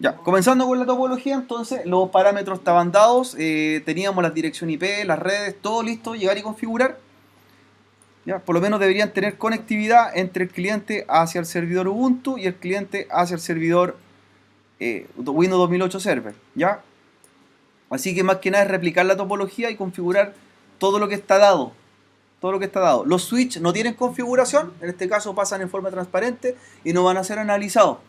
Ya, comenzando con la topología, entonces los parámetros estaban dados, teníamos la dirección IP, las redes, todo listo, llegar y configurar. Ya, por lo menos deberían tener conectividad entre el cliente hacia el servidor Ubuntu y el cliente hacia el servidor Windows 2008 Server. ¿Ya? Así que más que nada es replicar la topología y configurar todo lo que está dado. Todo lo que está dado. Los switch no tienen configuración, en este caso pasan en forma transparente y no van a ser analizados.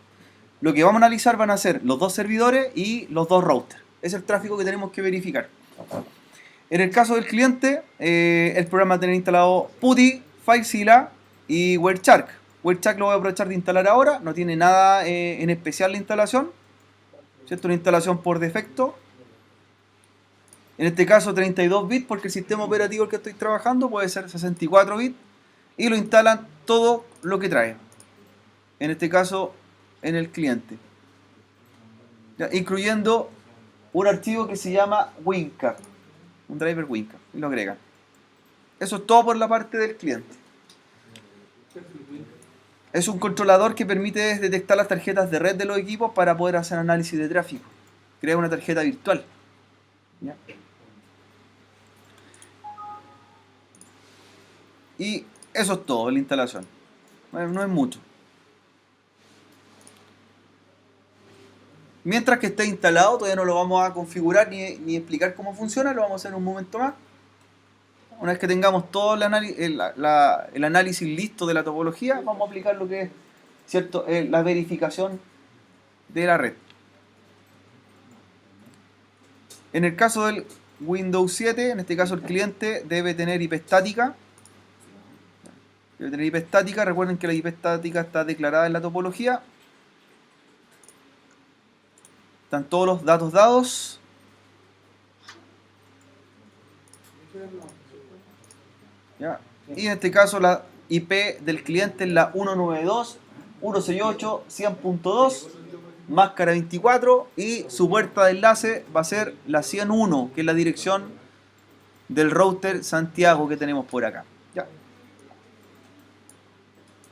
Lo que vamos a analizar van a ser los dos servidores y los dos routers. Es el tráfico que tenemos que verificar. En el caso del cliente, el programa va a tener instalado PuTTY, FileZilla y WebShark. WebShark lo voy a aprovechar de instalar ahora, no tiene nada en especial la instalación, ¿cierto? Una instalación por defecto. En este caso 32 bits porque el sistema operativo el que estoy trabajando puede ser 64 bits y lo instalan todo lo que trae. En este caso en el cliente. ¿Ya? Incluyendo un archivo que se llama WinCap, un driver WinCap, y lo agregan. Eso es todo por la parte del cliente. Es un controlador que permite detectar las tarjetas de red de los equipos para poder hacer análisis de tráfico. Crea una tarjeta virtual. ¿Ya? Y eso es todo, la instalación. No es mucho. Mientras que esté instalado, todavía no lo vamos a configurar ni explicar cómo funciona, lo vamos a hacer en un momento más. Una vez que tengamos todo el análisis listo de la topología, vamos a aplicar lo que es, ¿cierto? La verificación de la red. En el caso del Windows 7, en este caso el cliente debe tener IP estática. Debe tener IP estática. Recuerden que la IP estática está declarada en la topología. Están todos los datos dados. ¿Ya? Y en este caso la IP del cliente es la 192.168.100.2 máscara 24 y su puerta de enlace va a ser la 101, que es la dirección del router Santiago que tenemos por acá. ¿Ya?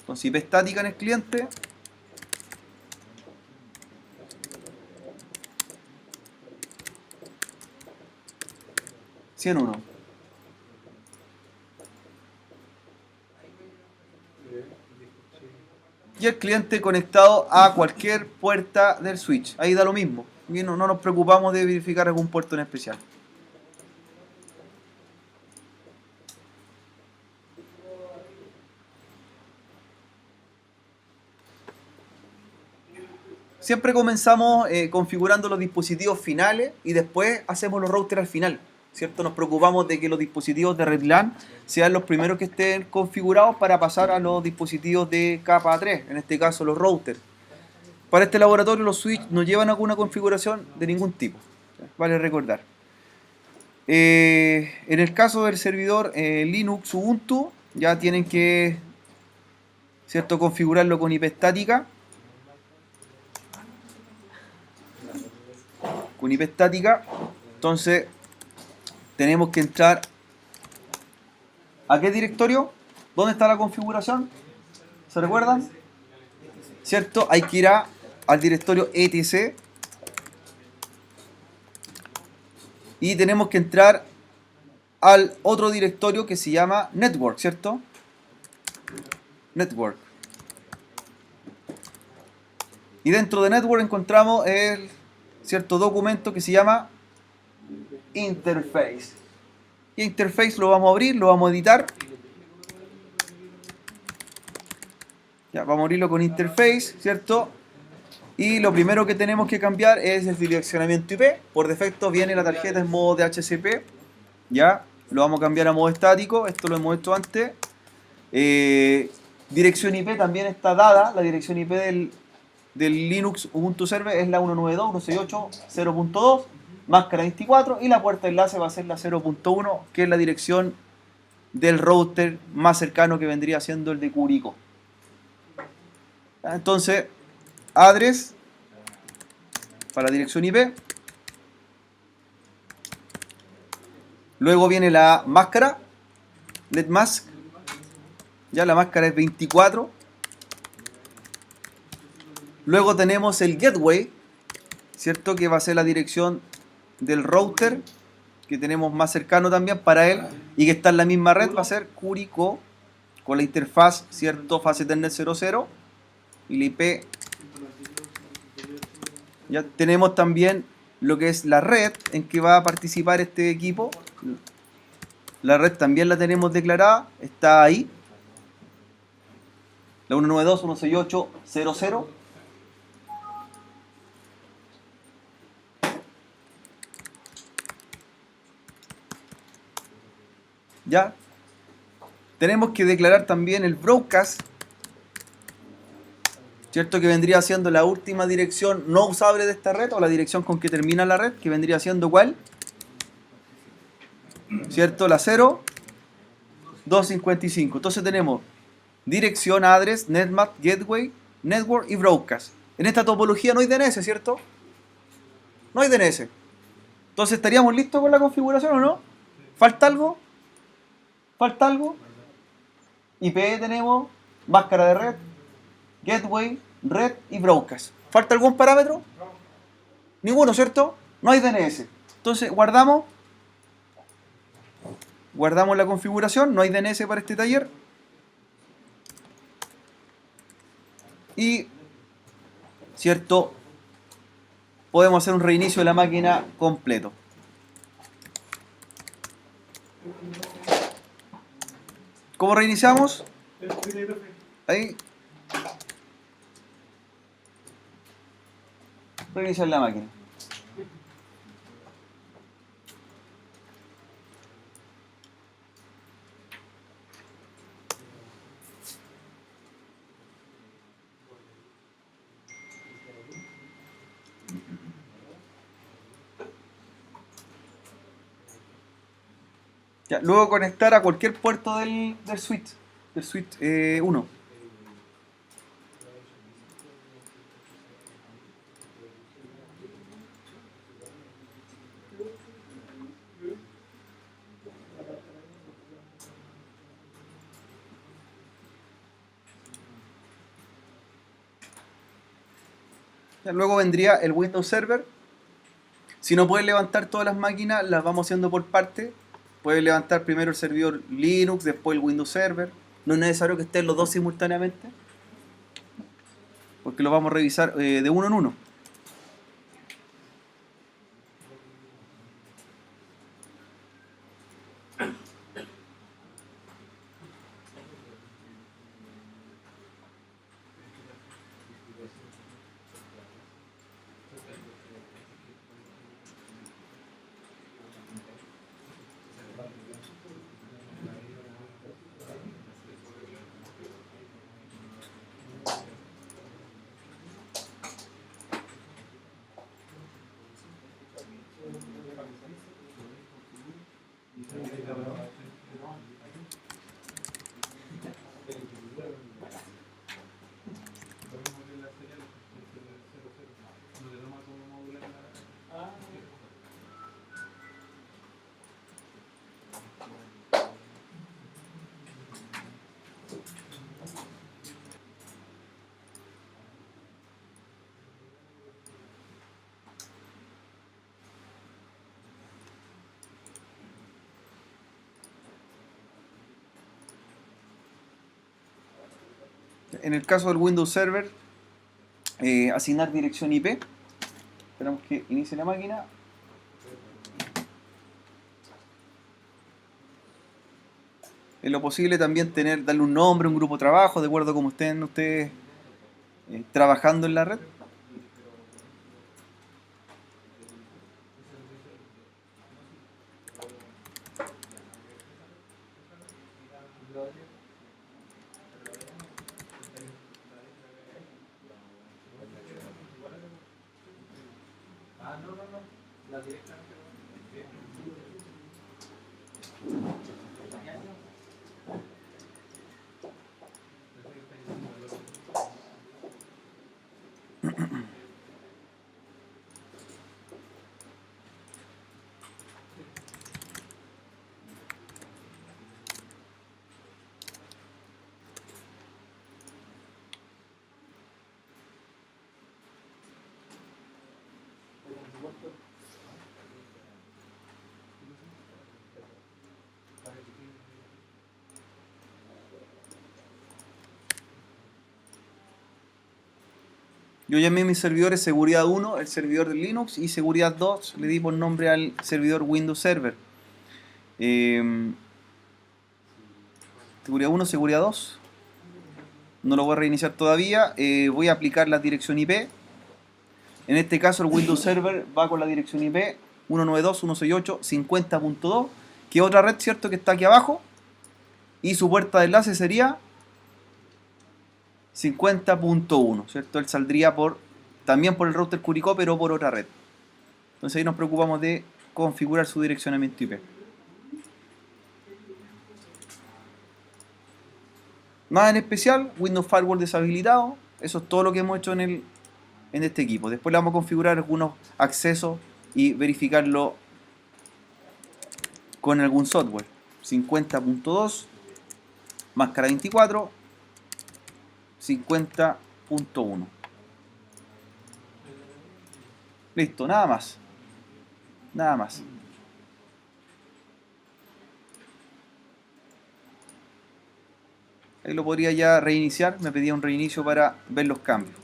Entonces IP estática en el cliente. ...101... y el cliente conectado a cualquier puerta del switch. Ahí da lo mismo. Y no nos preocupamos de verificar algún puerto en especial. Siempre comenzamos configurando los dispositivos finales y después hacemos los routers al final, ¿cierto? Nos preocupamos de que los dispositivos de Red LAN sean los primeros que estén configurados para pasar a los dispositivos de capa 3, en este caso los routers. Para este laboratorio los switch no llevan alguna configuración de ningún tipo, vale recordar. En el caso del servidor Linux Ubuntu ya tienen que, ¿cierto?, configurarlo con IP estática. Con IP estática, entonces tenemos que entrar ¿a qué directorio? ¿Dónde está la configuración? ¿Se recuerdan? ¿Cierto? Hay que ir al directorio etc y tenemos que entrar al otro directorio que se llama network, ¿cierto? Network. Y dentro de network encontramos el cierto documento que se llama interface. Y interface lo vamos a abrir, lo vamos a editar. Ya, vamos a abrirlo con interface, ¿cierto? Y lo primero que tenemos que cambiar es el direccionamiento IP. Por defecto viene la tarjeta en modo DHCP. Ya, lo vamos a cambiar a modo estático. Esto lo hemos hecho antes. Dirección IP también está dada. La dirección IP del Linux Ubuntu Server es la 192.168.0.2 máscara 24 y la puerta de enlace va a ser la 0.1, que es la dirección del router más cercano, que vendría siendo el de Curicó. Entonces, address para la dirección IP. Luego viene la máscara, let mask. Ya la máscara es 24. Luego tenemos el gateway, ¿cierto? Que va a ser la dirección del router que tenemos más cercano también para él y que está en la misma red, va a ser Curicó con la interfaz, ¿cierto? Fase Ethernet 00 y la IP. Ya tenemos también lo que es la red en que va a participar este equipo. La red también la tenemos declarada, está ahí. La 192.168.0.0. Ya. Tenemos que declarar también el broadcast, ¿cierto? Que vendría siendo la última dirección no usable de esta red o la dirección con que termina la red, que vendría siendo ¿cuál? ¿Cierto? La 0.255. Entonces tenemos dirección, address, netmap, gateway, network y broadcast. En esta topología no hay DNS, ¿cierto? No hay DNS. Entonces, ¿estaríamos listos con la configuración o no? ¿Falta algo? ¿Falta algo? IP tenemos, máscara de red, gateway, red y broadcast. ¿Falta algún parámetro? Ninguno, ¿cierto? No hay DNS. Entonces, guardamos la configuración, no hay DNS para este taller. Y, ¿cierto? Podemos hacer un reinicio de la máquina completo. ¿Cómo reiniciamos? Ahí. Reiniciar la máquina. Ya, luego conectar a cualquier puerto del switch 1. Ya, luego vendría el Windows Server. Si no puedes levantar todas las máquinas, las vamos haciendo por parte. Puedes levantar primero el servidor Linux, después el Windows Server. No es necesario que estén los dos simultáneamente, porque lo vamos a revisar de uno en uno. En el caso del Windows Server, asignar dirección IP. Esperamos que inicie la máquina. En lo posible también darle un nombre, un grupo de trabajo, de acuerdo a cómo estén ustedes trabajando en la red. Yo llamé mis servidores seguridad 1, el servidor de Linux, y seguridad 2 le di por nombre al servidor Windows Server. Seguridad 1, seguridad 2. No lo voy a reiniciar todavía. Voy a aplicar la dirección IP. En este caso el Windows Server va con la dirección IP 192.168.50.2, que es otra red, ¿cierto?, que está aquí abajo. Y su puerta de enlace sería 50.1, ¿cierto? Él saldría también por el router Curicó, pero por otra red. Entonces ahí nos preocupamos de configurar su direccionamiento IP. Nada en especial, Windows Firewall deshabilitado. Eso es todo lo que hemos hecho en este equipo. Después le vamos a configurar algunos accesos y verificarlo con algún software. 50.2, máscara 24, 50.1. Listo, nada más. Nada más. Ahí lo podría ya reiniciar. Me pedía un reinicio para ver los cambios.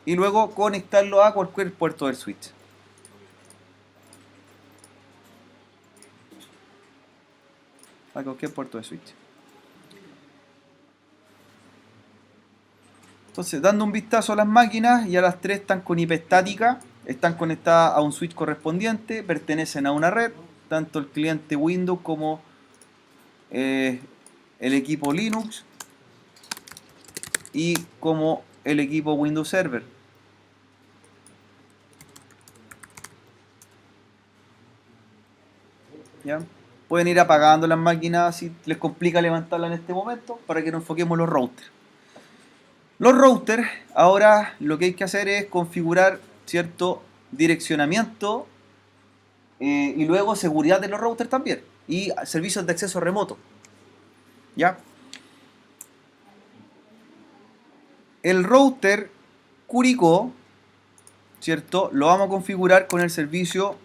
Y luego conectarlo a cualquier puerto del switch. A cualquier puerto de switch. Entonces, dando un vistazo a las máquinas, ya las tres están con IP estática, están conectadas a un switch correspondiente, pertenecen a una red, tanto el cliente Windows como el equipo Linux y como el equipo Windows Server. ¿Ya? Pueden ir apagando las máquinas si les complica levantarla en este momento para que nos enfoquemos en los routers. Los routers, ahora lo que hay que hacer es configurar cierto direccionamiento y luego seguridad de los routers también y servicios de acceso remoto. ¿Ya? El router Curicó, ¿cierto?, lo vamos a configurar con el servicio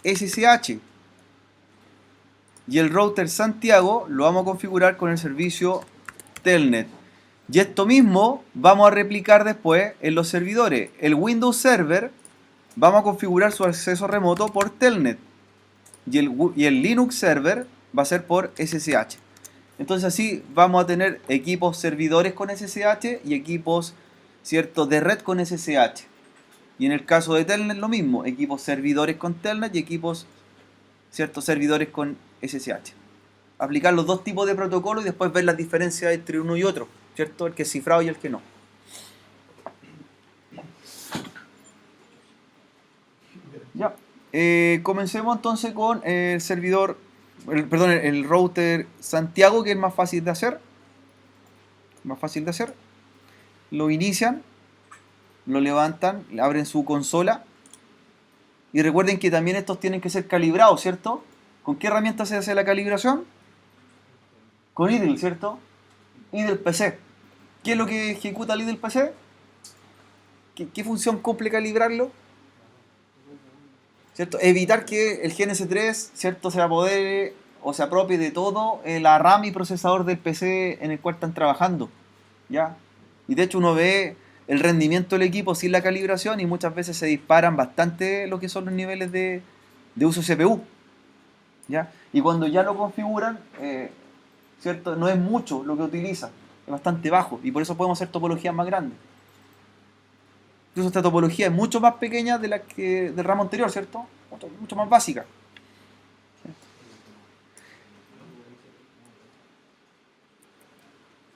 SSH. Y el router Santiago lo vamos a configurar con el servicio Telnet. Y esto mismo vamos a replicar después en los servidores. El Windows Server vamos a configurar su acceso remoto por Telnet. Y el Linux Server va a ser por SSH. Entonces así vamos a tener equipos servidores con SSH y equipos, ¿cierto?, de red con SSH. Y en el caso de Telnet lo mismo, equipos servidores con Telnet y equipos, ¿cierto?, servidores con SSH. Aplicar los dos tipos de protocolos y después ver las diferencias entre uno y otro, ¿cierto? El que es cifrado y el que no. Ya. Comencemos entonces con el servidor, el router Santiago, que es más fácil de hacer. Más fácil de hacer. Lo inician, lo levantan, abren su consola. Y recuerden que también estos tienen que ser calibrados, ¿cierto? ¿Con qué herramienta se hace la calibración? Con idle, ¿cierto? Idle PC. ¿Qué es lo que ejecuta el idle PC? ¿Qué función cumple calibrarlo? ¿Cierto? Evitar que el GNS3, ¿cierto?, se apodere o se apropie de todo la RAM y procesador del PC en el cual están trabajando. ¿Ya? Y de hecho uno ve el rendimiento del equipo sin la calibración y muchas veces se disparan bastante lo que son los niveles de uso CPU. ¿Ya? Y cuando ya lo configuran, ¿cierto?, no es mucho lo que utiliza, es bastante bajo y por eso podemos hacer topologías más grandes. Incluso esta topología es mucho más pequeña de la que del ramo anterior, ¿cierto? Mucho más básica.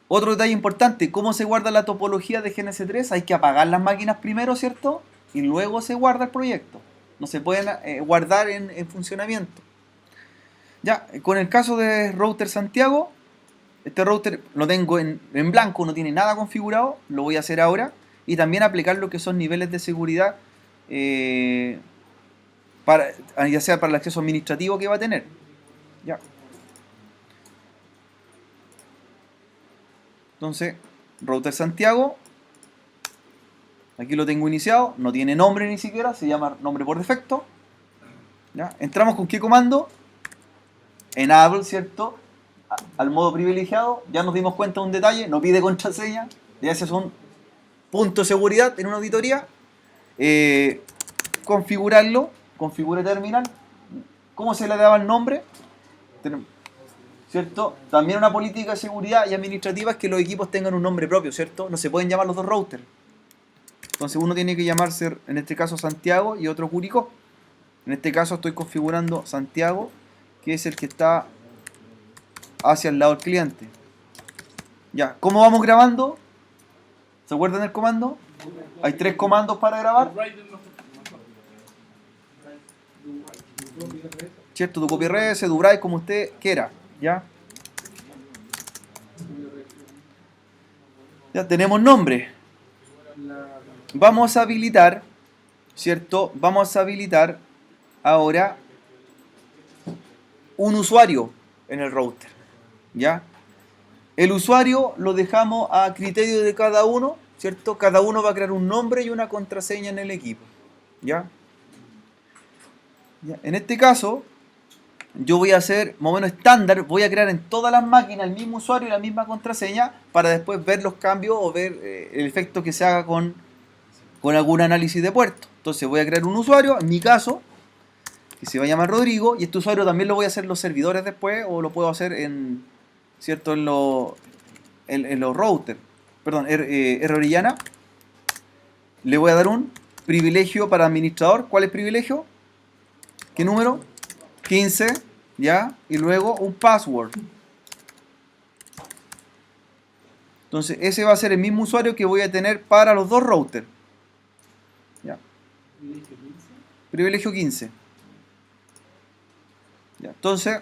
Otro detalle importante, ¿cómo se guarda la topología de GNS3? Hay que apagar las máquinas primero, ¿cierto? Y luego se guarda el proyecto. No se pueden guardar en funcionamiento. Ya, con el caso de router Santiago, este router lo tengo en blanco, no tiene nada configurado, lo voy a hacer ahora. Y también aplicar lo que son niveles de seguridad, ya sea para el acceso administrativo que va a tener. ¿Ya? Entonces, router Santiago, Aquí lo tengo iniciado, no tiene nombre ni siquiera, se llama nombre por defecto. ¿Ya? Entramos con qué comando, enable, ¿cierto? Al modo privilegiado, ya nos dimos cuenta de un detalle, no pide contraseña, ya ese es un punto de seguridad en una auditoría. Configurarlo, configure terminal. ¿Cómo se le daba el nombre? ¿Cierto? También una política de seguridad y administrativa es que los equipos tengan un nombre propio, ¿cierto? No se pueden llamar los dos routers. Entonces uno tiene que llamarse, en este caso Santiago y otro Curicó. En este caso estoy configurando Santiago, que es el que está hacia el lado del cliente. Ya, ¿cómo vamos grabando? ¿Se acuerdan del comando? Hay 3 comandos para grabar. ¿Cierto? Tu copy res, du drive, como usted quiera. ¿Ya? Ya tenemos nombre. Vamos a habilitar, ¿cierto? Vamos a habilitar ahora un usuario en el router. ¿Ya? El usuario lo dejamos a criterio de cada uno, ¿cierto? Cada uno va a crear un nombre y una contraseña en el equipo. ¿Ya? ¿Ya? En este caso, yo voy a hacer, más o menos estándar, voy a crear en todas las máquinas el mismo usuario y la misma contraseña para después ver los cambios o ver el efecto que se haga con algún análisis de puerto. Entonces voy a crear un usuario, en mi caso, que se va a llamar Rodrigo, y este usuario también lo voy a hacer en los servidores después, o lo puedo hacer en, ¿cierto? En los routers. Perdón, R Orellana. Le voy a dar un privilegio para administrador. ¿Cuál es privilegio? ¿Qué número? 15, ¿ya? Y luego un password. Entonces ese va a ser el mismo usuario que voy a tener para los dos routers. ¿Ya? Privilegio 15. ¿Ya? Entonces,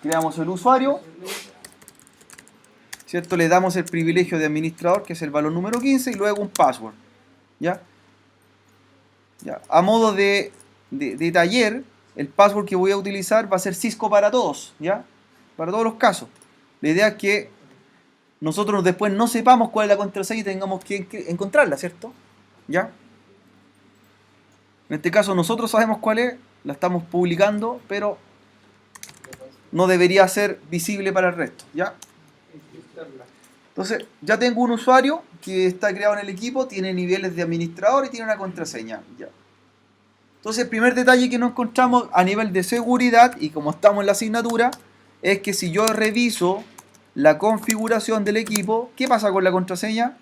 creamos el usuario, ¿cierto? Le damos el privilegio de administrador, que es el valor número 15, y luego un password. ¿Ya? ¿Ya? A modo de taller, el password que voy a utilizar va a ser Cisco para todos, ¿ya? Para todos los casos. La idea es que nosotros después no sepamos cuál es la contraseña y tengamos que encontrarla, ¿cierto? ¿Ya? En este caso nosotros sabemos cuál es, la estamos publicando, pero no debería ser visible para el resto, ¿ya? Entonces, ya tengo un usuario que está creado en el equipo, tiene niveles de administrador y tiene una contraseña, ¿ya? Entonces, el primer detalle que nos encontramos a nivel de seguridad, y como estamos en la asignatura, es que si yo reviso la configuración del equipo, ¿qué pasa con la contraseña?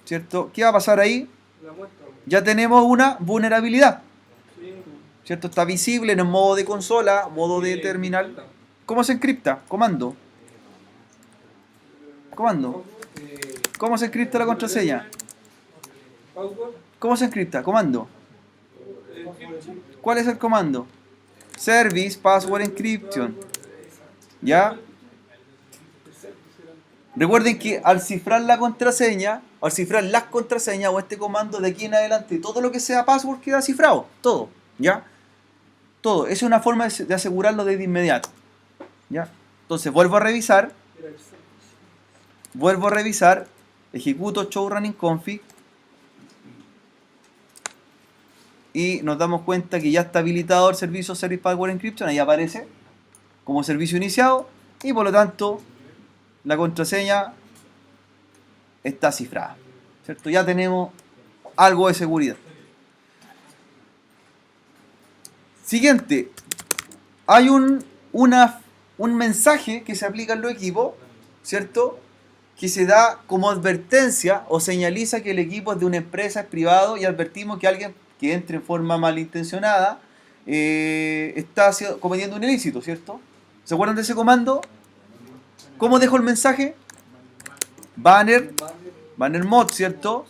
¿Cierto? ¿Qué va a pasar ahí? Ya tenemos una vulnerabilidad. ¿Cierto? Está visible en el modo de consola, modo de terminal. ¿Cómo se encripta? Comando. Comando. ¿Cómo se encripta la contraseña? ¿Cómo se encripta? Comando. ¿Cuál es el comando? Service Password Encryption. ¿Ya? Recuerden que al cifrar la contraseña, o al cifrar las contraseñas o este comando de aquí en adelante, todo lo que sea password queda cifrado. Todo. ¿Ya? Todo. Esa es una forma de asegurarlo de inmediato. ¿Ya? Entonces vuelvo a revisar. Ejecuto show running config. Y nos damos cuenta que ya está habilitado el servicio Service Password Encryption. Ahí aparece como servicio iniciado. Y por lo tanto, la contraseña está cifrada. ¿Cierto? Ya tenemos algo de seguridad. Siguiente. Hay un mensaje que se aplica en los equipos, ¿cierto? Que se da como advertencia o señaliza que el equipo es de una empresa, es privado, y advertimos que alguien que entre en forma malintencionada está cometiendo un ilícito, ¿cierto? ¿Se acuerdan de ese comando? ¿Cómo dejo el mensaje? Banner mod, ¿cierto?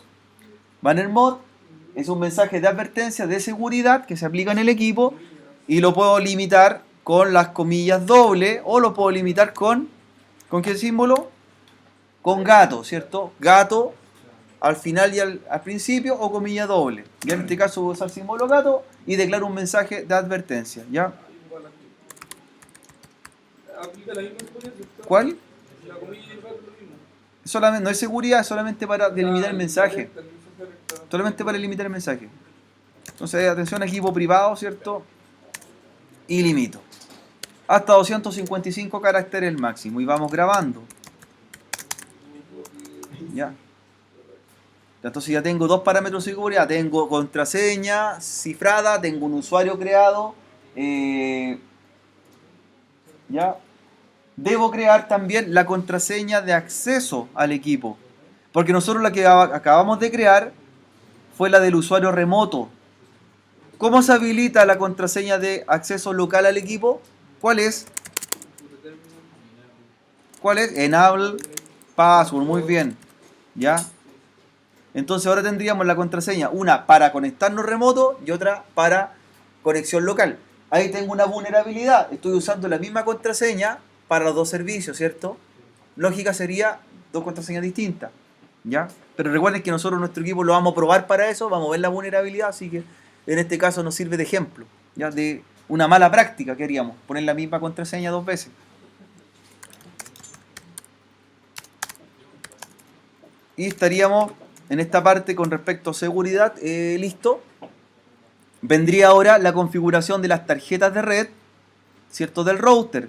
Banner mod es un mensaje de advertencia de seguridad que se aplica en el equipo y lo puedo limitar con las comillas dobles o lo puedo limitar ¿con qué símbolo? Con gato, ¿cierto? Gato al final y al principio o comilla doble. Y en este caso voy a usar el símbolo gato y declaro un mensaje de advertencia, ¿ya? ¿Cuál? Solamente, no es seguridad, es solamente para delimitar el mensaje. Solamente para delimitar el mensaje. Entonces, atención, equipo privado, ¿cierto? Y limito. Hasta 255 caracteres el máximo. Y vamos grabando. Ya. Entonces ya tengo dos parámetros de seguridad. Tengo contraseña cifrada, tengo un usuario creado. Ya. Debo crear también la contraseña de acceso al equipo. Porque nosotros la que acabamos de crear fue la del usuario remoto. ¿Cómo se habilita la contraseña de acceso local al equipo? ¿Cuál es? ¿Cuál es? Enable password. Muy bien. ¿Ya? Entonces ahora tendríamos la contraseña, una para conectarnos remoto y otra para conexión local. Ahí tengo una vulnerabilidad. Estoy usando la misma contraseña para los dos servicios, ¿cierto? Lógica sería dos contraseñas distintas. ¿Ya? Pero recuerden que nosotros nuestro equipo lo vamos a probar para eso, vamos a ver la vulnerabilidad, así que en este caso nos sirve de ejemplo, ¿ya? De una mala práctica que haríamos, poner la misma contraseña dos veces. Y estaríamos en esta parte con respecto a seguridad, listo. Vendría ahora la configuración de las tarjetas de red, ¿cierto? Del router.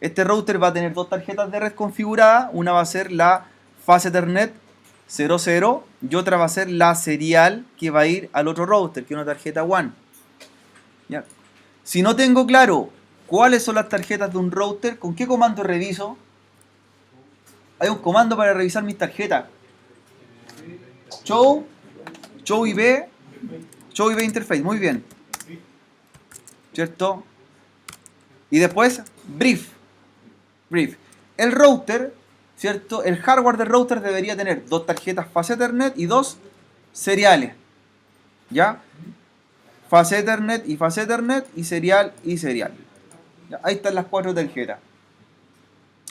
Este router va a tener dos tarjetas de red configuradas, una va a ser la Fast Ethernet 00 y otra va a ser la serial que va a ir al otro router, que es una tarjeta WAN. ¿Ya? Si no tengo claro cuáles son las tarjetas de un router, ¿con qué comando reviso? Hay un comando para revisar mis tarjetas. Show IP, Show IP Interface, muy bien. ¿Cierto? Y después, brief. El router, ¿cierto? El hardware del router debería tener dos tarjetas Fast Ethernet y dos seriales. ¿Ya? Fast Ethernet y serial y serial. ¿Ya? Ahí están las cuatro tarjetas.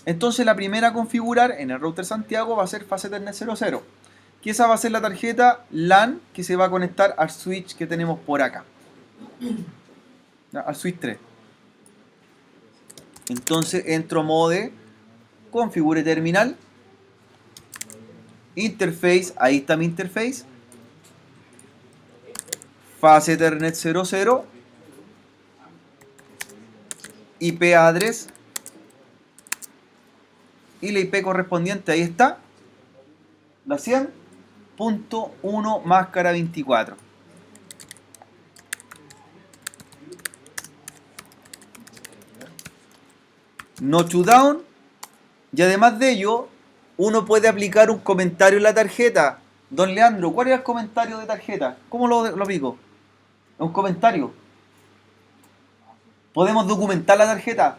Entonces la primera a configurar en el router Santiago va a ser Fast Ethernet 00. Que esa va a ser la tarjeta LAN que se va a conectar al switch que tenemos por acá. ¿Ya? Al switch 3. Entonces entro a modo de configure terminal. Interface, ahí está mi interface. Fast Ethernet 00. IP address. Y la IP correspondiente, ahí está. La 100.1 máscara 24. No to down. Y además de ello, uno puede aplicar un comentario en la tarjeta. Don Leandro, ¿cuál es el comentario de tarjeta? ¿Cómo lo aplico? Un comentario. ¿Podemos documentar la tarjeta?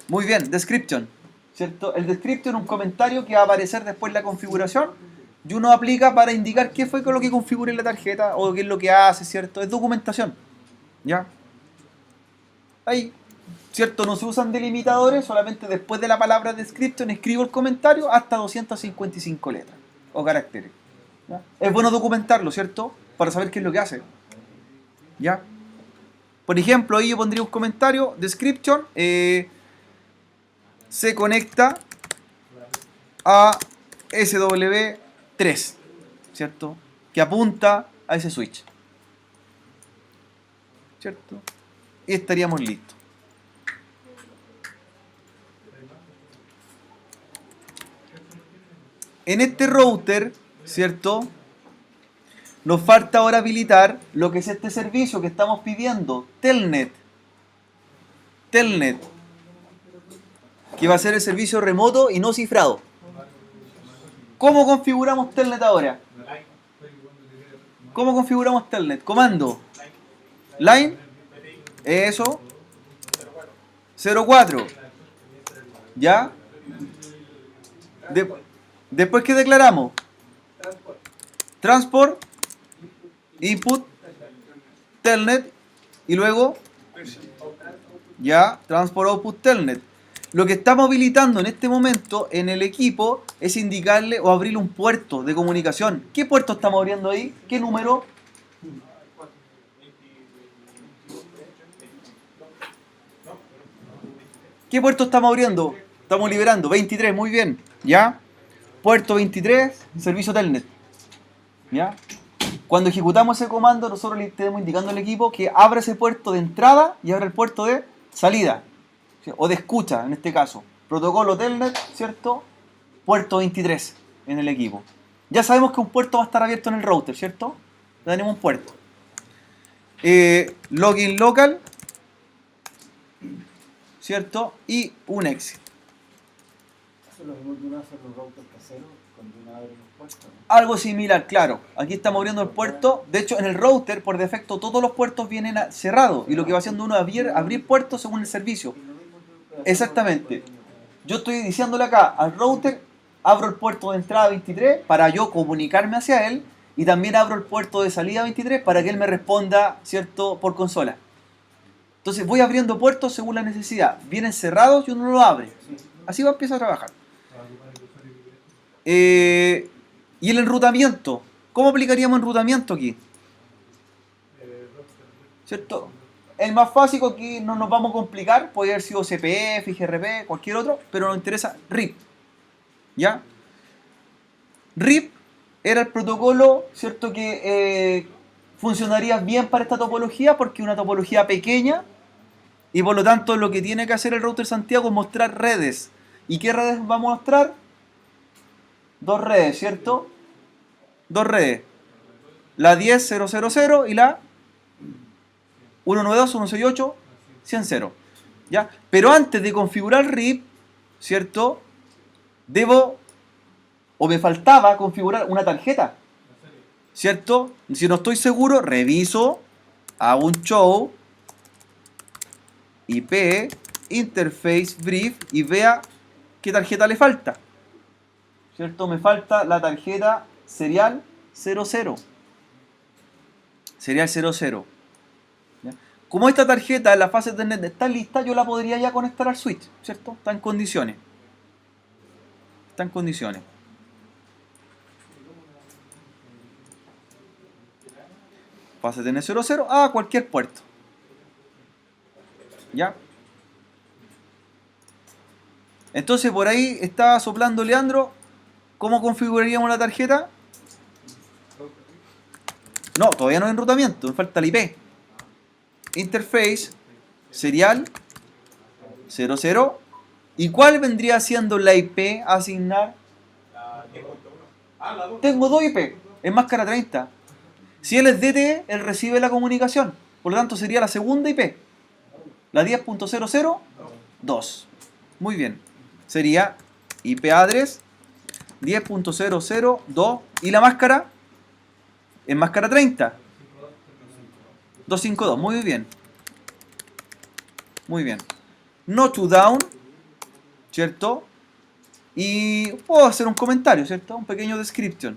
Muy bien, description. ¿Cierto? El description es un comentario que va a aparecer después en la configuración y uno aplica para indicar qué fue con lo que configure la tarjeta o qué es lo que hace, ¿cierto? Es documentación. ¿Ya? Ahí, ¿cierto? No se usan delimitadores, solamente después de la palabra description escribo el comentario hasta 255 letras o caracteres. ¿Ya? Es bueno documentarlo, ¿cierto? Para saber qué es lo que hace. ¿Ya? Por ejemplo, ahí yo pondría un comentario, description, se conecta a SW3, ¿cierto? Que apunta a ese switch, ¿cierto? Y estaríamos listos. En este router, ¿cierto? Nos falta ahora habilitar lo que es este servicio que estamos pidiendo, Telnet. Telnet, que va a ser el servicio remoto y no cifrado. ¿Cómo configuramos Telnet ahora? ¿Cómo configuramos Telnet? Comando. Line. Eso. 04. ¿Ya? Después, ¿qué declaramos? Transport. Input. Telnet. Y luego, ya, Transport Output Telnet. Lo que estamos habilitando en este momento en el equipo es indicarle o abrirle un puerto de comunicación. ¿Qué puerto estamos abriendo ahí? ¿Qué número? ¿Qué puerto estamos abriendo? Estamos liberando. 23, muy bien. ¿Ya? Puerto 23, servicio Telnet. ¿Ya? Cuando ejecutamos ese comando, nosotros le estamos indicando al equipo que abra ese puerto de entrada y abra el puerto de salida. ¿Sí? O de escucha, en este caso. Protocolo Telnet, ¿cierto? Puerto 23 en el equipo. Ya sabemos que un puerto va a estar abierto en el router, ¿cierto? Ya tenemos un puerto. Login local, ¿cierto? Y un exit. Eso es lo mismo que uno hace en los routers caseros cuando uno abre los puertos, ¿no? Algo similar, claro. Aquí estamos abriendo el puerto. De hecho, en el router, por defecto, todos los puertos vienen cerrados. Y lo que va haciendo uno es abrir puertos según el servicio. Exactamente. Yo estoy diciéndole acá al router, abro el puerto de entrada 23 para yo comunicarme hacia él. Y también abro el puerto de salida 23 para que él me responda, ¿cierto?, por consola. Entonces voy abriendo puertos según la necesidad. Vienen cerrados y uno no lo abre. Así va a empezar a trabajar. Y el enrutamiento. ¿Cómo aplicaríamos enrutamiento aquí? ¿Cierto? El más básico aquí no nos vamos a complicar. Puede haber sido CPF, IGRP, cualquier otro. Pero nos interesa RIP. ¿Ya? RIP era el protocolo, ¿cierto?, que funcionaría bien para esta topología porque es una topología pequeña y por lo tanto lo que tiene que hacer el router Santiago es mostrar redes. ¿Y qué redes va a mostrar? Dos redes, ¿cierto? Dos redes. La 10.0.0.0 y la 192.168.100. ¿Ya? Pero antes de configurar RIP, ¿cierto? Me faltaba configurar una tarjeta, ¿cierto? Si no estoy seguro, reviso, hago un show, IP, interface, brief y vea qué tarjeta le falta, ¿cierto? Me falta la tarjeta serial 00. Serial 00. ¿Ya? Como esta tarjeta en la fase de Ethernet está lista, yo la podría ya conectar al switch, ¿cierto? Está en condiciones. Está en condiciones. Fase de N00 a cualquier puerto. ¿Ya? Entonces por ahí estaba soplando Leandro. ¿Cómo configuraríamos la tarjeta? No, todavía no hay enrutamiento, me falta el IP. Interface, serial 00. ¿Y cuál vendría siendo la IP a asignar? Tengo dos IP, en máscara 30. Si él es DTE, él recibe la comunicación. Por lo tanto sería la segunda IP. La 10.002. Muy bien. Sería IP address 10.002. ¿Y la máscara? En máscara 30. 252. Muy bien. Muy bien. No to down. ¿Cierto? Y puedo hacer un comentario, ¿cierto? Un pequeño description.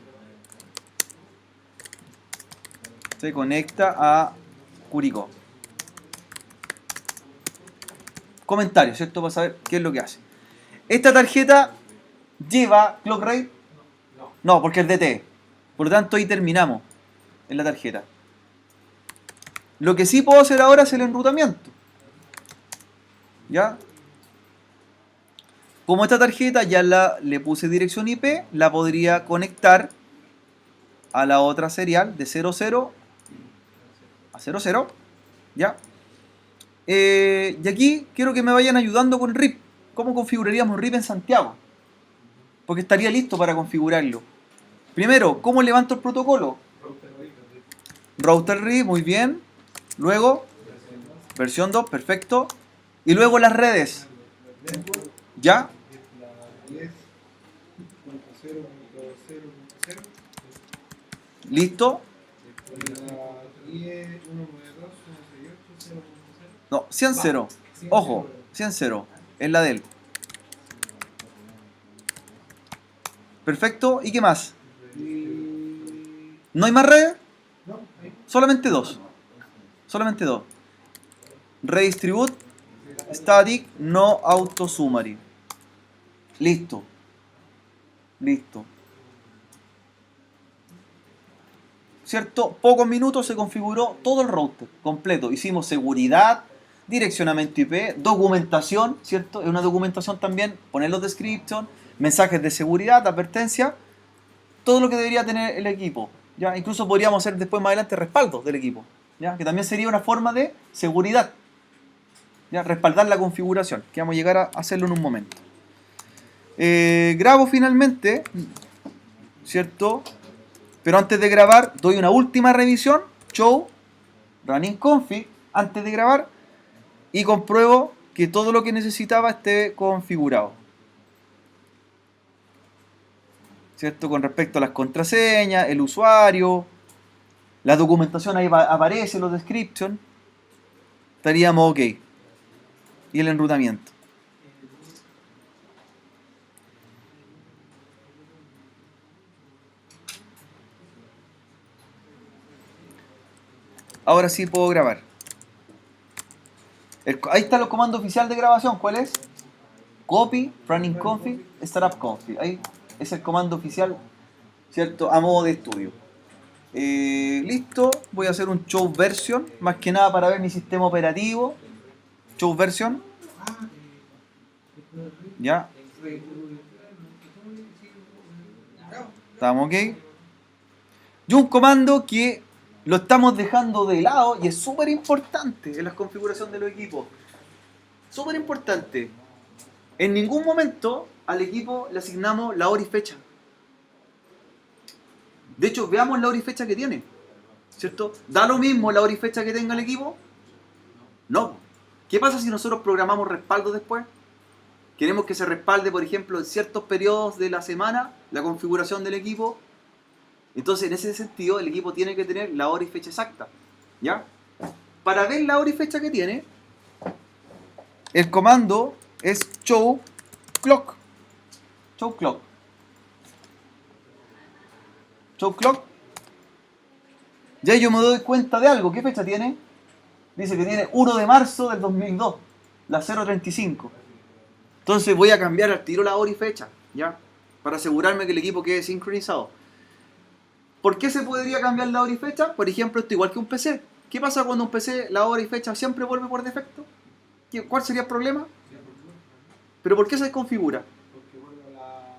Se conecta a Curicó. Comentario, ¿cierto? Para saber qué es lo que hace. Esta tarjeta lleva clock rate. No, porque es DT. Por lo tanto, ahí terminamos en la tarjeta. Lo que sí puedo hacer ahora es el enrutamiento. ¿Ya? Como esta tarjeta ya le puse dirección IP, la podría conectar a la otra serial de 00 a 00. ¿Ya? Y aquí quiero que me vayan ayudando con RIP. ¿Cómo configuraríamos RIP en Santiago? Porque estaría listo para configurarlo. Primero, ¿cómo levanto el protocolo? Router RIP, muy bien. Luego, versión 2, perfecto. Y luego las redes. ¿Ya? ¿Listo? No, 100.0. Ojo, 100.0. Es la de él. Perfecto. ¿Y qué más? ¿No hay más redes? Solamente dos. Solamente dos. Redistribute, static, no auto summary. Listo. Listo. ¿Cierto? Pocos minutos se configuró todo el router completo. Hicimos seguridad, direccionamiento IP, documentación, ¿cierto? Es una documentación también, poner los description, mensajes de seguridad, advertencia, todo lo que debería tener el equipo. ¿Ya? Incluso podríamos hacer después más adelante respaldo del equipo, ¿ya? Que también sería una forma de seguridad, ¿ya? Respaldar la configuración, que vamos a llegar a hacerlo en un momento. Grabo finalmente, ¿cierto? Pero antes de grabar doy una última revisión, show, running config, antes de grabar, y compruebo que todo lo que necesitaba esté configurado, ¿cierto? Con respecto a las contraseñas, el usuario, la documentación ahí aparece, los description, estaríamos ok. Y el enrutamiento. Ahora sí puedo grabar. Ahí está el comando oficial de grabación. ¿Cuál es? Copy, running config, startup config. Ahí es el comando oficial, ¿cierto? A modo de estudio. Listo. Voy a hacer un show version. Más que nada para ver mi sistema operativo. Show version. Ya. Estamos ok. Y un comando que lo estamos dejando de lado y es súper importante en la configuración de los equipos. Súper importante. En ningún momento al equipo le asignamos la hora y fecha. De hecho, veamos la hora y fecha que tiene, ¿cierto? ¿Da lo mismo la hora y fecha que tenga el equipo? No. ¿Qué pasa si nosotros programamos respaldo después? Queremos que se respalde, por ejemplo, en ciertos periodos de la semana la configuración del equipo. Entonces, en ese sentido, el equipo tiene que tener la hora y fecha exacta, ¿ya? Para ver la hora y fecha que tiene, el comando es show clock. Show clock. Show clock. Ya yo me doy cuenta de algo. ¿Qué fecha tiene? Dice que tiene 1 de marzo del 2002, las 0:35. Entonces voy a cambiar al tiro la hora y fecha, ¿ya? Para asegurarme que el equipo quede sincronizado. ¿Por qué se podría cambiar la hora y fecha? Por ejemplo, esto igual que un PC. ¿Qué pasa cuando un PC la hora y fecha siempre vuelve por defecto? ¿Cuál sería el problema? ¿Pero por qué se configura? Porque vuelve la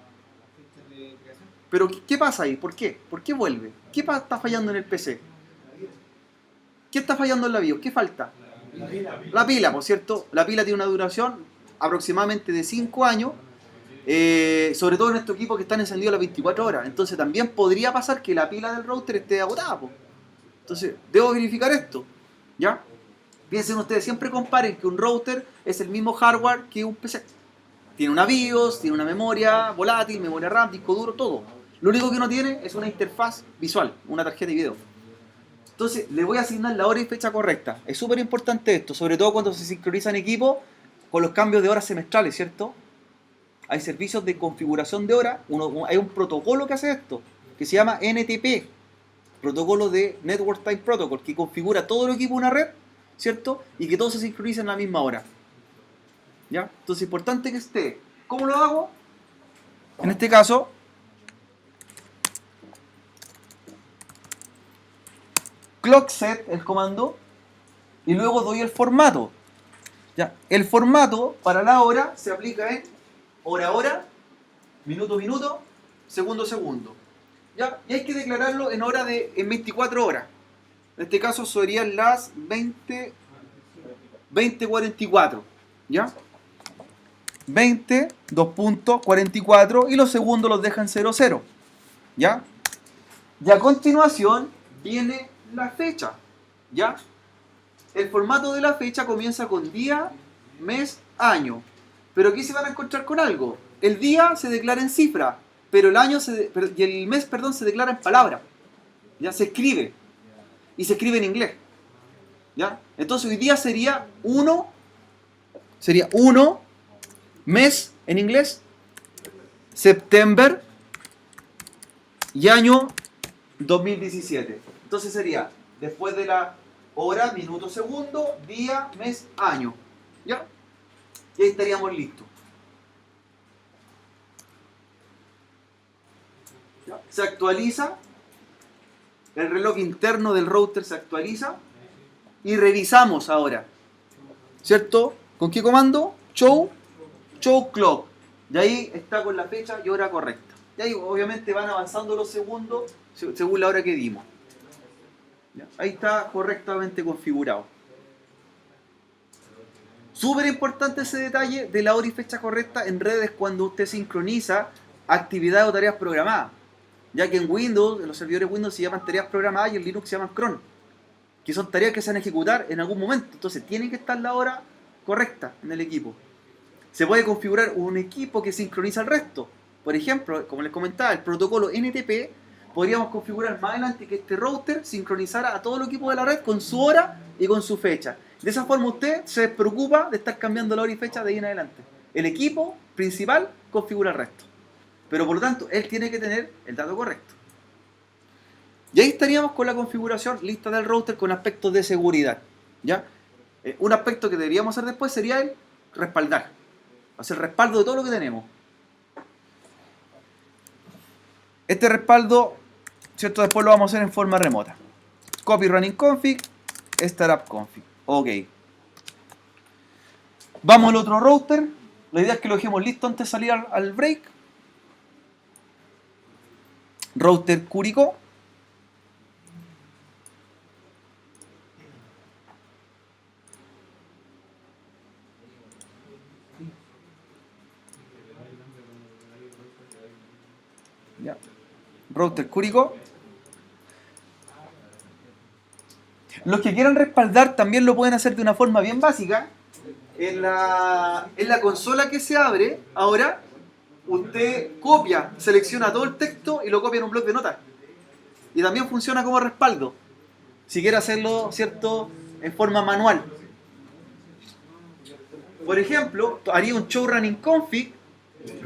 fecha de creación. ¿Pero qué pasa ahí? ¿Por qué? ¿Por qué vuelve? ¿Qué está fallando en el PC? ¿Qué está fallando en la BIOS? ¿Qué falta? La pila, por cierto. La pila tiene una duración aproximadamente de 5 años. Sobre todo en estos equipos que están encendidos las 24 horas. Entonces también podría pasar que la pila del router esté agotada, po. Entonces debo verificar esto, ¿ya? Piensen ustedes, siempre comparen que un router es el mismo hardware que un PC. Tiene una BIOS, tiene una memoria volátil, memoria RAM, disco duro, todo. Lo único que no tiene es una interfaz visual, una tarjeta de video. Entonces le voy a asignar la hora y fecha correcta. Es súper importante esto, sobre todo cuando se sincronizan equipos con los cambios de horas semestrales, ¿cierto? Hay servicios de configuración de hora, hay un protocolo que hace esto, que se llama NTP, protocolo de Network Time Protocol, que configura todo el equipo de una red, ¿cierto? Y que todos se sincronicen a la misma hora, ¿ya? Entonces es importante que esté. ¿Cómo lo hago? En este caso, clock set, el comando, y luego doy el formato, ¿ya? El formato para la hora se aplica en hora a hora, minuto a minuto, segundo a segundo, ¿ya? Y hay que declararlo en 24 horas. En este caso serían las 20:44, ¿ya? 20, 2.44 y los segundos los dejan 00, ¿ya? Y a continuación viene la fecha, ¿ya? El formato de la fecha comienza con día, mes, año. Pero aquí se van a encontrar con algo. El día se declara en cifra, pero el año y el mes, perdón, se declara en palabra. Ya se escribe. Y se escribe en inglés. ¿Ya? Entonces hoy día sería 1 mes en inglés, September y año 2017. Entonces sería después de la hora, minuto, segundo, día, mes, año. ¿Ya? Y ahí estaríamos listos. ¿Ya? Se actualiza. El reloj interno del router se actualiza. Y revisamos ahora. ¿cierto? ¿Con qué comando? Show clock. Y ahí está con la fecha y hora correcta. Y ahí obviamente van avanzando los segundos según la hora que dimos. ¿Ya? Ahí está correctamente configurado. Súper importante ese detalle de la hora y fecha correcta en redes cuando usted sincroniza actividades o tareas programadas. Ya que en Windows, en los servidores Windows se llaman tareas programadas y en Linux se llaman cron. Que son tareas que se van a ejecutar en algún momento. Entonces tiene que estar la hora correcta en el equipo. Se puede configurar un equipo que sincroniza al resto. Por ejemplo, como les comentaba, el protocolo NTP, podríamos configurar más adelante que este router sincronizara a todo el equipo de la red con su hora y con su fecha. De esa forma usted se preocupa de estar cambiando la hora y fecha de ahí en adelante. El equipo principal configura el resto. Pero por lo tanto, él tiene que tener el dato correcto. Y ahí estaríamos con la configuración lista del router con aspectos de seguridad. ¿Ya? Un aspecto que deberíamos hacer después sería el respaldar. Hacer respaldo de todo lo que tenemos. Este respaldo, ¿cierto? Después lo vamos a hacer en forma remota. Copy running config, startup config. Ok. Vamos al otro router. La idea es que lo dejemos listo antes de salir al break. Router Curicó. Ya. Router Curicó. Los que quieran respaldar también lo pueden hacer de una forma bien básica. En la consola que se abre, ahora, usted copia, selecciona todo el texto y lo copia en un bloc de notas. Y también funciona como respaldo. Si quiere hacerlo, ¿cierto?, en forma manual. Por ejemplo, haría un show running config,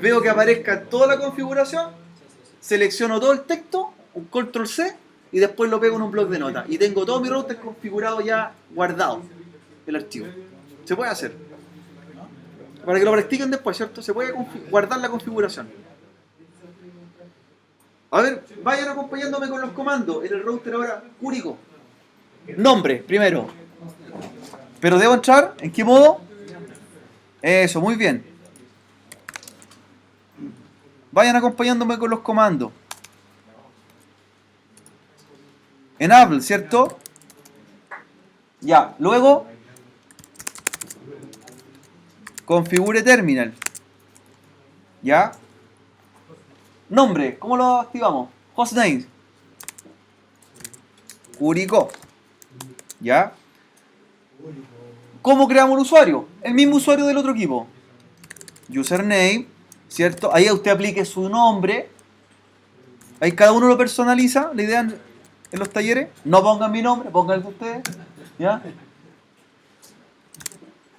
veo que aparezca toda la configuración, selecciono todo el texto, un control C, y después lo pego en un bloc de notas. Y tengo todo mi router configurado ya guardado, el archivo. Se puede hacer. Para que lo practiquen después, ¿cierto? Se puede guardar la configuración. A ver, vayan acompañándome con los comandos. En el router ahora, Curicó. Nombre, primero. Pero debo entrar, ¿en qué modo? Eso, muy bien. Vayan acompañándome con los comandos. Enable, ¿cierto? Ya, luego configure terminal. ¿Ya? Nombre, ¿cómo lo activamos? Hostname. Curicó. ¿Ya? ¿Cómo creamos el usuario? El mismo usuario del otro equipo. Username, ¿cierto? Ahí usted aplique su nombre. Ahí cada uno lo personaliza. La idea en los talleres, no pongan mi nombre, pongan el de ustedes. ¿Ya?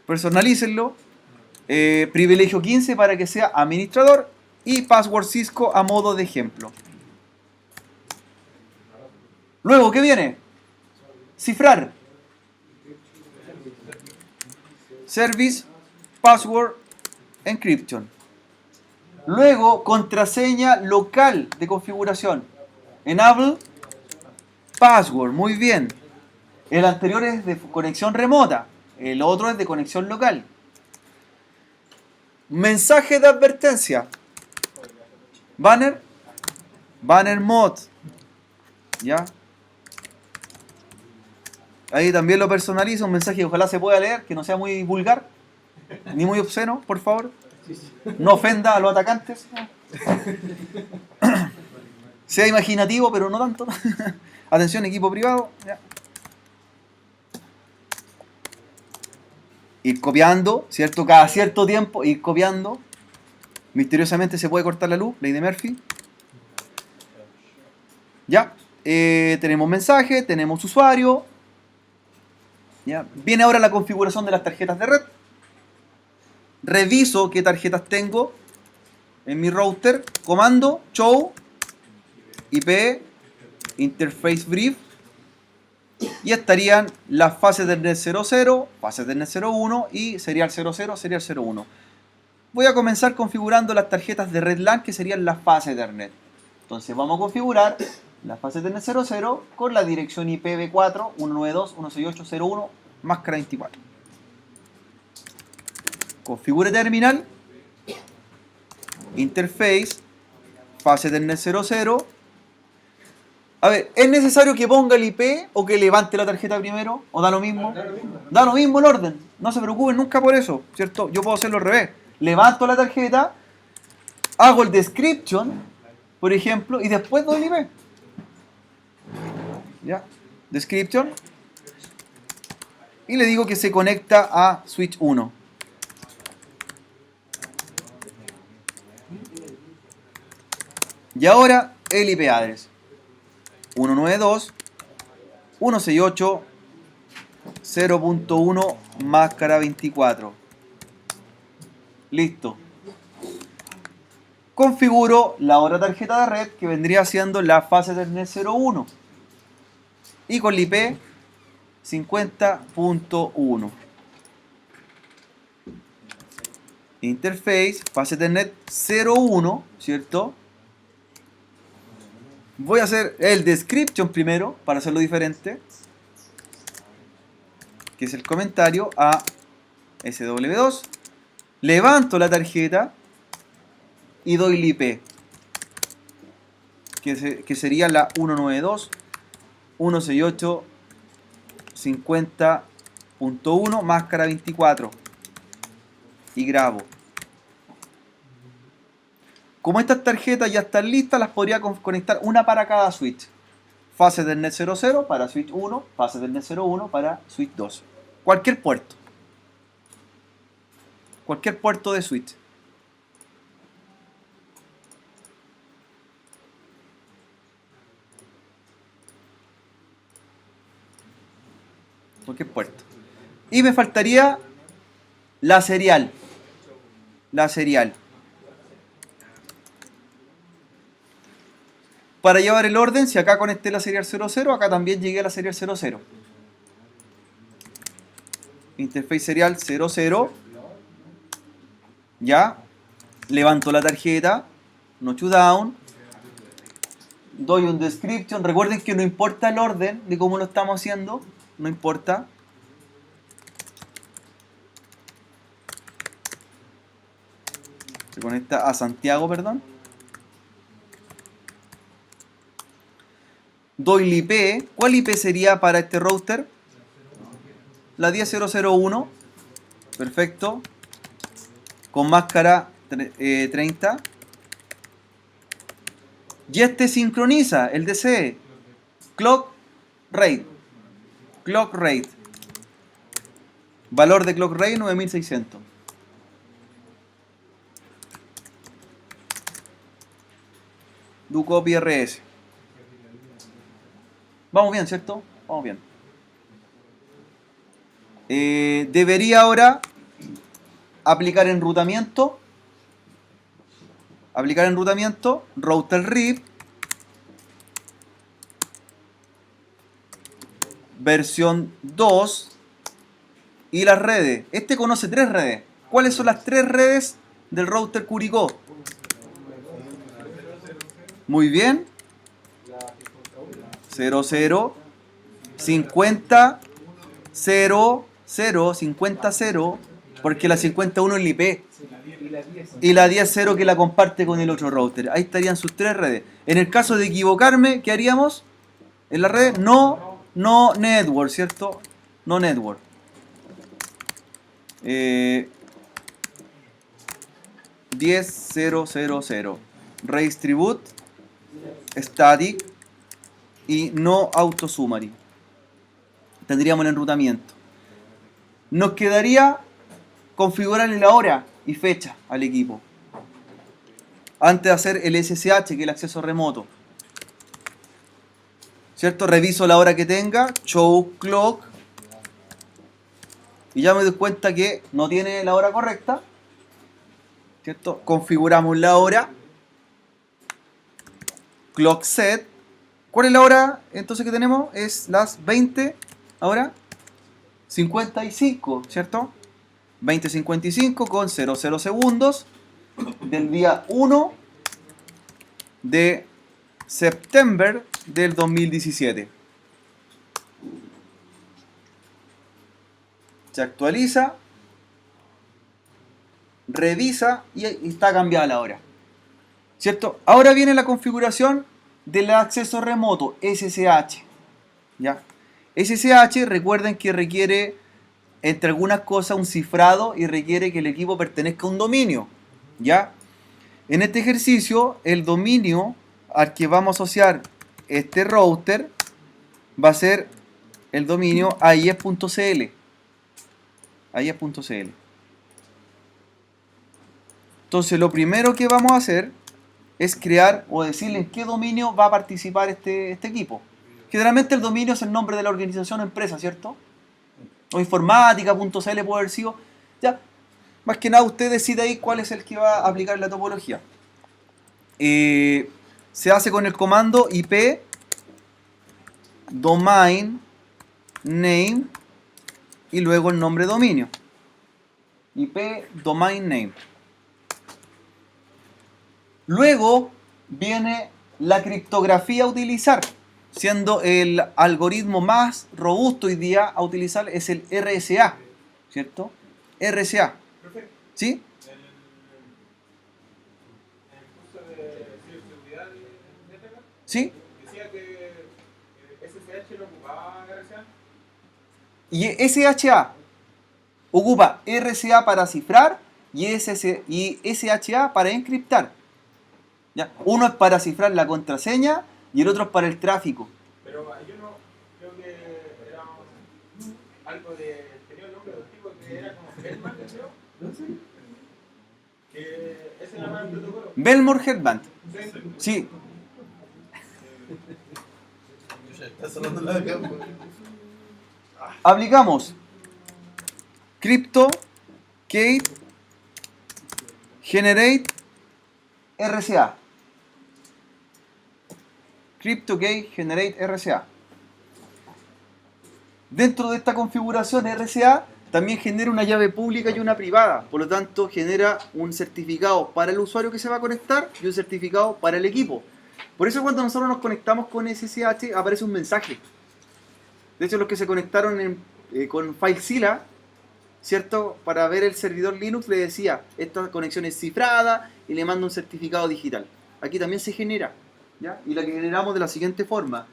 Personalícenlo. Privilegio 15 para que sea administrador. Y password Cisco a modo de ejemplo. Luego, ¿qué viene? Cifrar. Service, password, encryption. Luego, contraseña local de configuración. Enable, password. Muy bien. El anterior es de conexión remota. El otro es de conexión local. Mensaje de advertencia. Banner. Banner mode. ¿Ya? Ahí también lo personalizo. Un mensaje que ojalá se pueda leer, que no sea muy vulgar, ni muy obsceno, por favor. No ofenda a los atacantes. Sea imaginativo, pero no tanto. Atención, equipo privado. ¿Ya? Ir copiando, ¿cierto? Cada cierto tiempo, ir copiando. Misteriosamente se puede cortar la luz, ley de Murphy. Ya. Tenemos mensaje, tenemos usuario. ¿Ya? Viene ahora la configuración de las tarjetas de red. Reviso qué tarjetas tengo en mi router. Comando, show, IP, interface brief. Y estarían las fases del net 00, fases del net 01 y serial 00, serial 01. Voy a comenzar configurando las tarjetas de red LAN, que serían las fases de Ethernet. Entonces vamos a configurar las fases de net 00 con la dirección IPv4 192.168.0.1 máscara 24. configure terminal, interface, fase Ethernet 00. A ver, ¿es necesario que ponga el IP o que levante la tarjeta primero? ¿O da lo mismo? Da lo mismo el orden. No se preocupen nunca por eso, ¿cierto? Yo puedo hacerlo al revés. Levanto la tarjeta, hago el description, por ejemplo, y después doy el IP. ¿Ya? Description. Y le digo que se conecta a switch 1. Y ahora el IP address. 192.168.0.1 máscara 24. Listo. Configuro la otra tarjeta de red que vendría siendo la fase Ethernet 01. Y con el IP 50.1. Interface, fase Ethernet 01, ¿cierto? Voy a hacer el description primero para hacerlo diferente, que es el comentario a SW2. Levanto la tarjeta y doy el IP, que sería la 192.168.50.1 máscara 24 y grabo. Como estas tarjetas ya están listas, las podría conectar una para cada switch. Fase Ethernet 00 para switch 1, fase Ethernet 01 para switch 2. Cualquier puerto. Cualquier puerto de switch. Cualquier puerto. Y me faltaría la serial. La serial. Para llevar el orden, si acá conecté la serial 00, acá también llegué a la serial 00. Interface serial 00. Ya. Levanto la tarjeta. Notch down. Doy un description. Recuerden que no importa el orden de cómo lo estamos haciendo. No importa. Se conecta a Santiago, perdón. Doy el IP. ¿Cuál IP sería para este router? La 10001. Perfecto. Con máscara 30. Y este sincroniza el DC. Clock rate. Clock rate. Valor de clock rate 9600. Do copy RS. Vamos bien, ¿cierto? Vamos bien. Debería ahora aplicar enrutamiento. Aplicar enrutamiento. Router RIP. Versión 2. Y las redes. Este conoce 3 redes. ¿Cuáles son las 3 redes del router Curicó? Muy bien. 00, 50, 0, 0, 50, 0, porque la 51 es el IP. Y la 10, 0 que la comparte con el otro router. Ahí estarían sus 3 redes. En el caso de equivocarme, ¿qué haríamos? En la red no network, ¿cierto? No network. 10, 0, 0, 0. Redistribute, static y no autosummary. Tendríamos el enrutamiento. Nos quedaría configurarle la hora y fecha al equipo antes de hacer el SSH, que es el acceso remoto. ¿Cierto? Reviso la hora que tenga, show clock, y ya me doy cuenta que no tiene la hora correcta. ¿Cierto? Configuramos la hora, clock set. ¿Cuál es la hora entonces que tenemos? Es las 20, ahora 55, ¿cierto? 20:55 con 00 segundos del día 1 de septiembre del 2017. Se actualiza revisa y está cambiada la hora. ¿Cierto? Ahora viene la configuración del acceso remoto, SSH. ¿Ya? SSH, recuerden que requiere, entre algunas cosas, un cifrado y requiere que el equipo pertenezca a un dominio. ¿Ya? En este ejercicio, el dominio al que vamos a asociar este router va a ser el dominio AIS.cl. AIS.cl. Entonces, lo primero que vamos a hacer es crear o decirle en qué dominio va a participar este equipo. Generalmente el dominio es el nombre de la organización o empresa, ¿cierto? O informática.cl puede haber sido. Ya, más que nada usted decide ahí cuál es el que va a aplicar la topología. Se hace con el comando IP domain name y luego el nombre de dominio. IP domain name. Luego viene la criptografía a utilizar, siendo el algoritmo más robusto hoy día a utilizar es el RSA, ¿cierto? RSA. ¿Sí? En el curso de ciberseguridad de Ethernet, ¿Sí? decía que SSH lo ocupaba RSA. Y SHA ocupa RSA para cifrar y SHA para encriptar. ¿Ya? Uno es para cifrar la contraseña y el otro es para el tráfico. Pero yo no creo que era algo de. Tenía un nombre de un tipo que era como Bellman, creo. Que ese era el protocolo. Belmore Headband. Sí. Sí. Aplicamos Crypto Key Generate RSA. Crypto Key Generate RSA. Dentro de esta configuración RSA también genera una llave pública y una privada. Por lo tanto, genera un certificado para el usuario que se va a conectar y un certificado para el equipo. Por eso cuando nosotros nos conectamos con SSH aparece un mensaje. De hecho, los que se conectaron con FileZilla, ¿cierto? Para ver el servidor Linux le decía, esta conexión es cifrada y le manda un certificado digital. Aquí también se genera, ¿ya? Y la que generamos de la siguiente forma.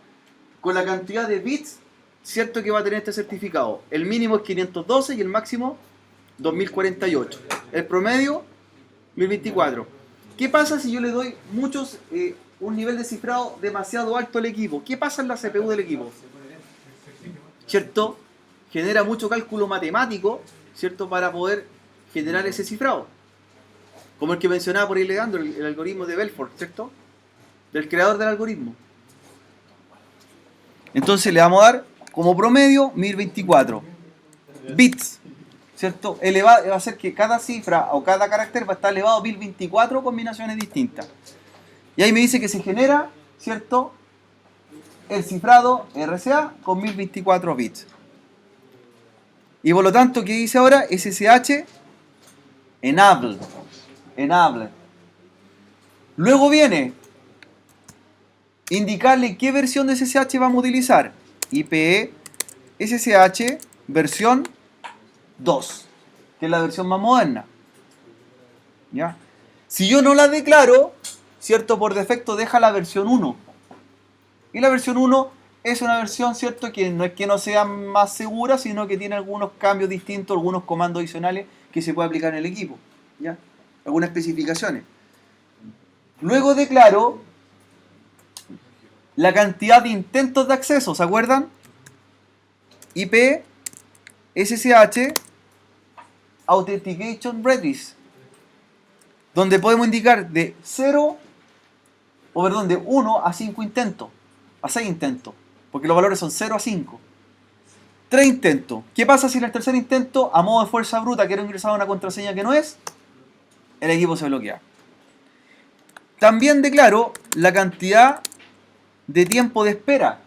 Con la cantidad de bits, ¿cierto? Que va a tener este certificado. El mínimo es 512 y el máximo 2048. El promedio 1024. ¿Qué pasa si yo le doy un nivel de cifrado demasiado alto al equipo? ¿Qué pasa en la CPU del equipo? ¿Cierto? Genera mucho cálculo matemático, ¿cierto? Para poder generar ese cifrado. Como el que mencionaba por ahí Leandro, el algoritmo de Belfort, ¿cierto? Del creador del algoritmo. Entonces le vamos a dar como promedio 1024 bits, ¿cierto? Va a ser que cada cifra o cada carácter va a estar elevado a 1024 combinaciones distintas. Y ahí me dice que se genera, ¿cierto? El cifrado RSA con 1024 bits. Y por lo tanto, ¿qué dice ahora? SSH enable. Enable. Luego viene indicarle qué versión de SSH vamos a utilizar. IPE SSH versión 2, que es la versión más moderna. ¿Ya? Si yo no la declaro, ¿cierto? Por defecto deja la versión 1. Y la versión 1 es una versión, ¿cierto? Que no es que no sea más segura, sino que tiene algunos cambios distintos, algunos comandos adicionales que se puede aplicar en el equipo. ¿Ya? Algunas especificaciones. Luego declaro la cantidad de intentos de acceso, ¿se acuerdan? IP SSH Authentication Redis, donde podemos indicar de 1 a 5 intentos, a 6 intentos, porque los valores son 0 a 5. 3 intentos. ¿Qué pasa si en el tercer intento, a modo de fuerza bruta, quiero ingresar una contraseña que no es? El equipo se bloquea. También declaro la cantidad de tiempo de espera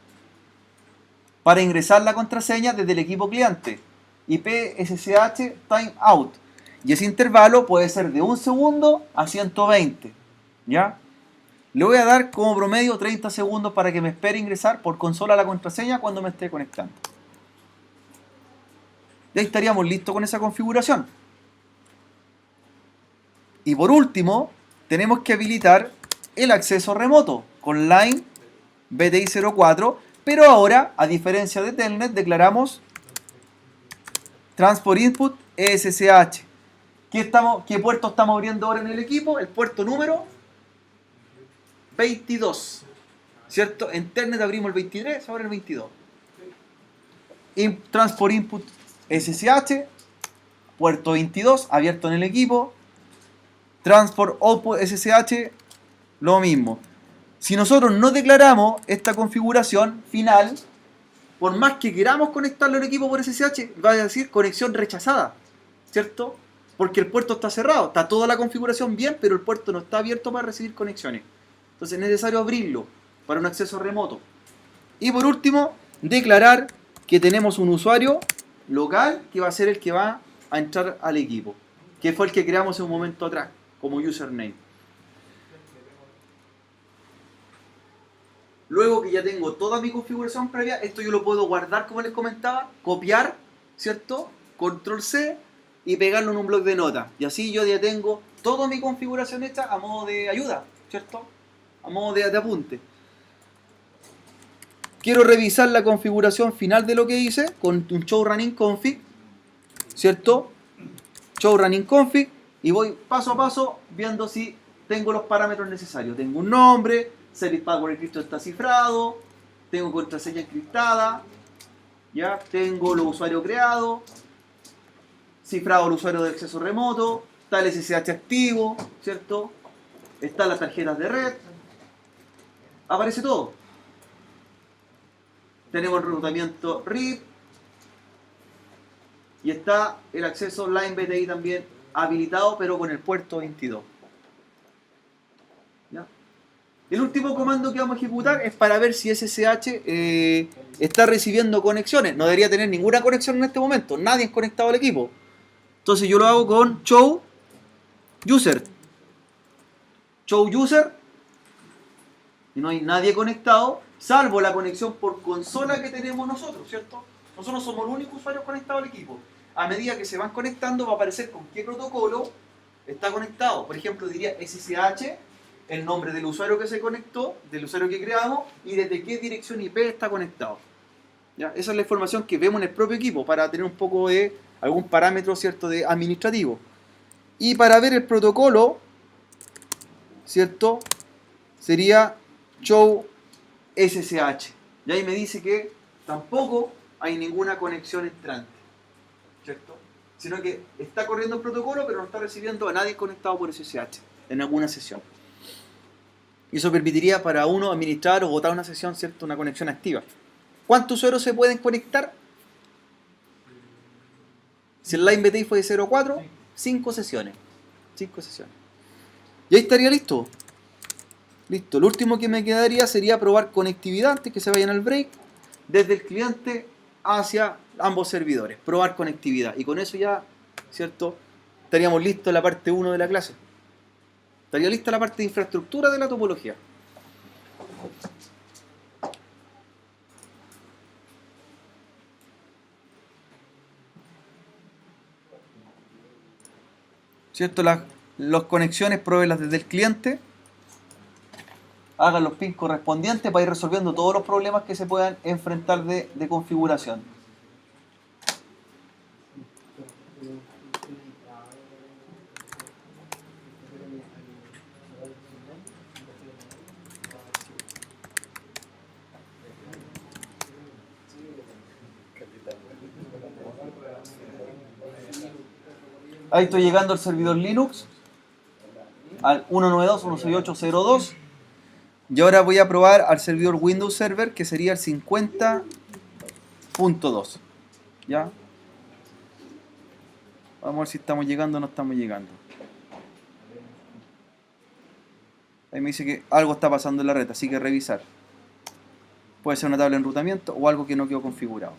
para ingresar la contraseña desde el equipo cliente. IP SSH timeout. Y ese intervalo puede ser de 1 segundo a 120. ¿Ya? Le voy a dar como promedio 30 segundos para que me espere ingresar por consola la contraseña cuando me esté conectando. Ya estaríamos listos con esa configuración. Y por último, tenemos que habilitar el acceso remoto con line BTI 04, pero ahora, a diferencia de Telnet, declaramos Transport Input SSH. ¿Qué puerto estamos abriendo ahora en el equipo? El puerto número 22. ¿Cierto? En Telnet abrimos el 23, ahora el 22. Transport Input SSH, puerto 22, abierto en el equipo. Transport Output SSH, lo mismo. Si nosotros no declaramos esta configuración final, por más que queramos conectarlo al equipo por SSH, va a decir conexión rechazada, ¿cierto? Porque el puerto está cerrado, está toda la configuración bien, pero el puerto no está abierto para recibir conexiones. Entonces es necesario abrirlo para un acceso remoto. Y por último, declarar que tenemos un usuario local que va a ser el que va a entrar al equipo, que fue el que creamos en un momento atrás como username. Luego que ya tengo toda mi configuración previa, esto yo lo puedo guardar, como les comentaba, copiar, ¿cierto? Control C y pegarlo en un bloc de notas. Y así yo ya tengo toda mi configuración hecha a modo de ayuda, ¿cierto? A modo de apunte. Quiero revisar la configuración final de lo que hice con un show running config, ¿cierto? Show running config, y voy paso a paso viendo si tengo los parámetros necesarios. Tengo un nombre, Service Password encriptado está cifrado, tengo contraseña encriptada, ya tengo los usuarios creados, cifrado el usuario de acceso remoto, está el SSH activo, ¿cierto? Están las tarjetas de red, aparece todo. Tenemos el enrutamiento RIP y está el acceso Line BTI también habilitado, pero con el puerto 22. ¿Ya? El último comando que vamos a ejecutar es para ver si SSH está recibiendo conexiones. No debería tener ninguna conexión en este momento, nadie es conectado al equipo. Entonces yo lo hago con show user. Show user, y no hay nadie conectado, salvo la conexión por consola que tenemos nosotros, ¿cierto? Nosotros somos los únicos usuarios conectados al equipo. A medida que se van conectando va a aparecer con qué protocolo está conectado. Por ejemplo, diría SSH, el nombre del usuario que se conectó, del usuario que creamos, y desde qué dirección IP está conectado. ¿Ya? Esa es la información que vemos en el propio equipo para tener un poco de algún parámetro, ¿cierto?, de administrativo. Y para ver el protocolo, ¿cierto?, sería show SSH. Y ahí me dice que tampoco hay ninguna conexión entrante, ¿cierto? Sino que está corriendo el protocolo, pero no está recibiendo a nadie conectado por SSH en alguna sesión. Y eso permitiría para uno administrar o botar una sesión, ¿cierto?, una conexión activa. ¿Cuántos usuarios se pueden conectar? Si el line BTI fue de 0.4, 5 sesiones. 5 sesiones. Y ahí estaría listo. Listo. Lo último que me quedaría sería probar conectividad antes que se vayan al break desde el cliente hacia ambos servidores. Probar conectividad. Y con eso ya, ¿cierto?, estaríamos listos en la parte 1 de la clase. Estaría lista la parte de infraestructura de la topología. ¿Cierto? Las conexiones, pruébelas desde el cliente. Hagan los pins correspondientes para ir resolviendo todos los problemas que se puedan enfrentar de configuración. Ahí estoy llegando al servidor Linux, al 192.168.0.2. Y ahora voy a probar al servidor Windows Server, que sería el 50.2. ¿Ya? Vamos a ver si estamos llegando o no estamos llegando. Ahí me dice que algo está pasando en la red, así que revisar. Puede ser una tabla de enrutamiento o algo que no quedó configurado.